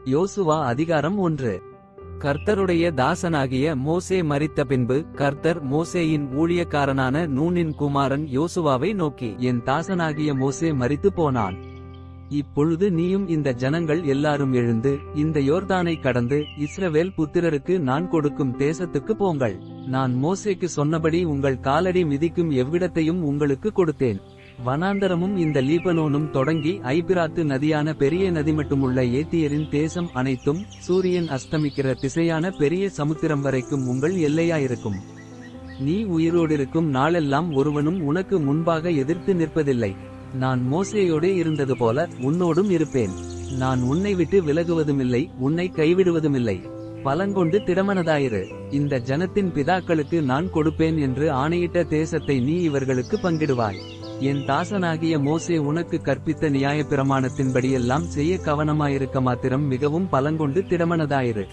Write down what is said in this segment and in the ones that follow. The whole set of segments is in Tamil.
யோசுவா அதிகாரம் 1. கர்த்தருடைய தாசனாகிய மோசே மரித்த பின்பு கர்த்தர் மோசேயின் ஊழியக்காரனான நூனின் குமாரன் யோசுவாவை நோக்கி, என் தாசனாகிய மோசே மரித்து போனான். இப்பொழுது நீயும் இந்த ஜனங்கள் எல்லாரும் எழுந்து இந்த யோர்தானை கடந்து இஸ்ரவேல் புத்திரருக்கு நான் கொடுக்கும் தேசத்துக்கு போங்கள். நான் மோசேக்கு சொன்னபடி உங்கள் காலடி மிதிக்கும் எவ்விடத்தையும் உங்களுக்கு கொடுத்தேன். வனாந்தரமும் இந்த லீபனோனும் தொடங்கி ஐபிராத்து நதியான பெரிய நதி மட்டுமுள்ள ஏத்தியரின் தேசம் அனைத்தும் சூரியன் அஸ்தமிக்கிற திசையான பெரிய சமுத்திரம் வரைக்கும் உங்கள் எல்லையாயிருக்கும். நீ உயிரோடிருக்கும் நாளெல்லாம் ஒருவனும் உனக்கு முன்பாக எதிர்த்து நிற்பதில்லை. நான் மோசேயோடே இருந்தது போல உன்னோடும் இருப்பேன். நான் உன்னை விட்டு விலகுவதுமில்லை, உன்னை கைவிடுவதுமில்லை. பலங்கொண்டு திடமனதாயிரு. இந்த ஜனத்தின் பிதாக்களுக்கு நான் கொடுப்பேன் என்று ஆணையிட்ட தேசத்தை நீ இவர்களுக்கு பங்கிடுவாய். என் தாசனாகிய மோசே உனக்கு கற்பித்த நியாயப்பிரமாணத்தின்படியெல்லாம் செய்ய கவனமாயிருக்க மாத்திரம் மிகவும் பலங்கொண்டு திடமனதாயிரு.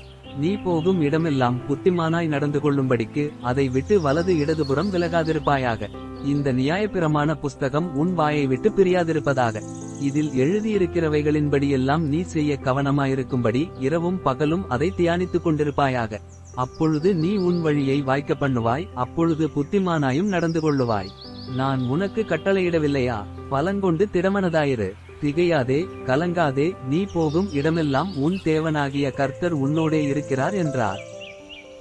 நீ போகும் இடமெல்லாம் புத்திமானாய் நடந்து கொள்ளும்படிக்கு அதை விட்டு வலது இடதுபுறம் விலகாதிருப்பாயாக. இந்த நியாயப்பிரமாண புஸ்தகம் உன் வாயை விட்டு பிரியாதிருப்பதாக. இதில் எழுதியிருக்கிறவைகளின்படியெல்லாம் நீ செய்ய கவனமாயிருக்கும்படி இரவும் பகலும் அதை தியானித்துக் கொண்டிருப்பாயாக. அப்பொழுது நீ உன் வழியை வாய்க்க பண்ணுவாய், அப்பொழுது புத்திமானாயும் நடந்து கொள்ளுவாய். நான் உனக்கு கட்டளையிடவில்லையா? பலங்கொண்டு திடமனதாயிரு. திகையாதே, கலங்காதே. நீ போகும் இடமெல்லாம் உன் தேவனாகிய கர்த்தர் உன்னோடே இருக்கிறார் என்றார்.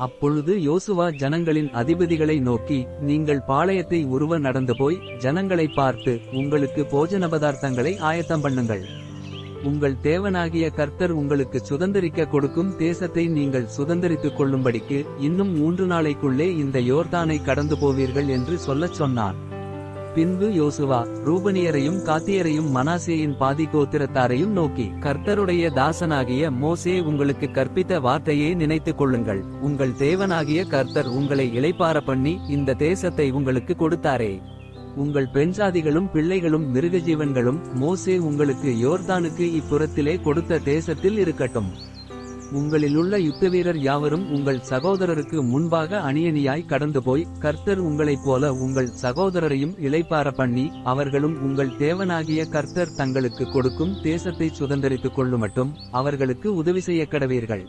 அப்பொழுது யோசுவா ஜனங்களின் அதிபதிகளை நோக்கி, நீங்கள் பாளையத்தை உருவ நடந்து போய் ஜனங்களை பார்த்து உங்களுக்கு போஜன பதார்த்தங்களை ஆயத்தம் பண்ணுங்கள். உங்கள் தேவனாகிய கர்த்தர் உங்களுக்கு சுதந்தரிக்க கொடுக்கும் தேசத்தை நீங்கள் சுதந்தரித்துக் கொள்ளும்படிக்கு இன்னும் 3 நாளைக்குள்ளே இந்த யோர்தானை கடந்து போவீர்கள் என்று சொல்லச் சொன்னான். பின்பு யோசுவா ரூபனியரையும் காத்தியரையும் மனாசேயின் பாதி கோத்திரத்தாரையும் நோக்கி, கர்த்தருடைய தாசனாகிய மோசே உங்களுக்கு கற்பித்த வார்த்தையை நினைத்துக் கொள்ளுங்கள். உங்கள் தேவனாகிய கர்த்தர் உங்களை இளைப்பார பண்ணி இந்த தேசத்தை உங்களுக்கு கொடுத்தாரே. உங்கள் பெண்சாதிகளும் பிள்ளைகளும் மிருகஜீவன்களும் மோசே உங்களுக்கு யோர்தானுக்கு இப்புறத்திலே கொடுத்த தேசத்தில் இருக்கட்டும். உங்களிலுள்ள யுத்தவீரர் யாவரும் உங்கள் சகோதரருக்கு முன்பாக அணியணியாய் கடந்து போய் கர்த்தர் உங்களைப் போல உங்கள் சகோதரரையும் இளைப்பார பண்ணி அவர்களும் உங்கள் தேவனாகிய கர்த்தர் தங்களுக்கு கொடுக்கும் தேசத்தை சுதந்தரித்துக் கொள்ளுமட்டும் அவர்களுக்கு உதவி செய்ய கடவீர்கள்.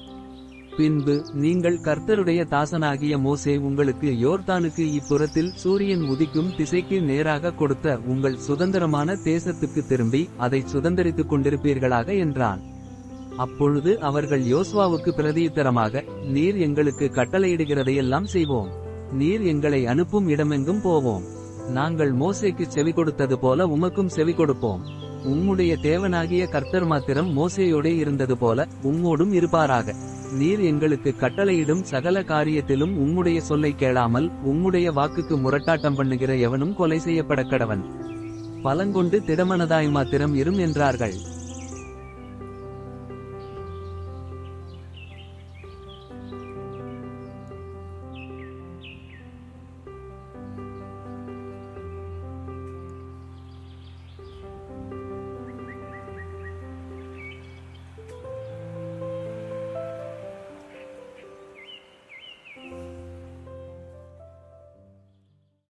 பின்பு நீங்கள் கர்த்தருடைய தாசனாகிய மோசே உங்களுக்கு யோர்தானுக்கு இப்புறத்தில் சூரியன் உதிக்கும் திசைக்கு நேராக கொடுத்த உங்கள் சுதந்திரமான தேசத்துக்கு திரும்பி அதை சுதந்தரித்துக் கொண்டிருப்பீர்களாக என்றான். அப்பொழுது அவர்கள் யோசுவாவுக்கு பிரதியுத்தரமாக, நீர் எங்களுக்கு கட்டளையிடுகிறதையெல்லாம் செய்வோம். நீர் எங்களை அனுப்பும் இடமெங்கும் போவோம். நாங்கள் மோசேக்கு செவி கொடுத்தது போல உமக்கும் செவி கொடுப்போம். உம்முடைய தேவனாகிய கர்த்தர் மாத்திரம் மோசேயோடே இருந்தது போல உம்மோடும் இருப்பாராக. நீர் எங்களுக்கு கட்டளையிடும் சகல காரியத்திலும் உம்முடைய சொல்லை கேளாமல் உம்முடைய வாக்குக்கு முரட்டாட்டம் பண்ணுகிற எவனும் கொலை செய்யப்பட கடவன். பலங்கொண்டு திடமனதாய் மாத்திரம் இரும் என்றார்கள்.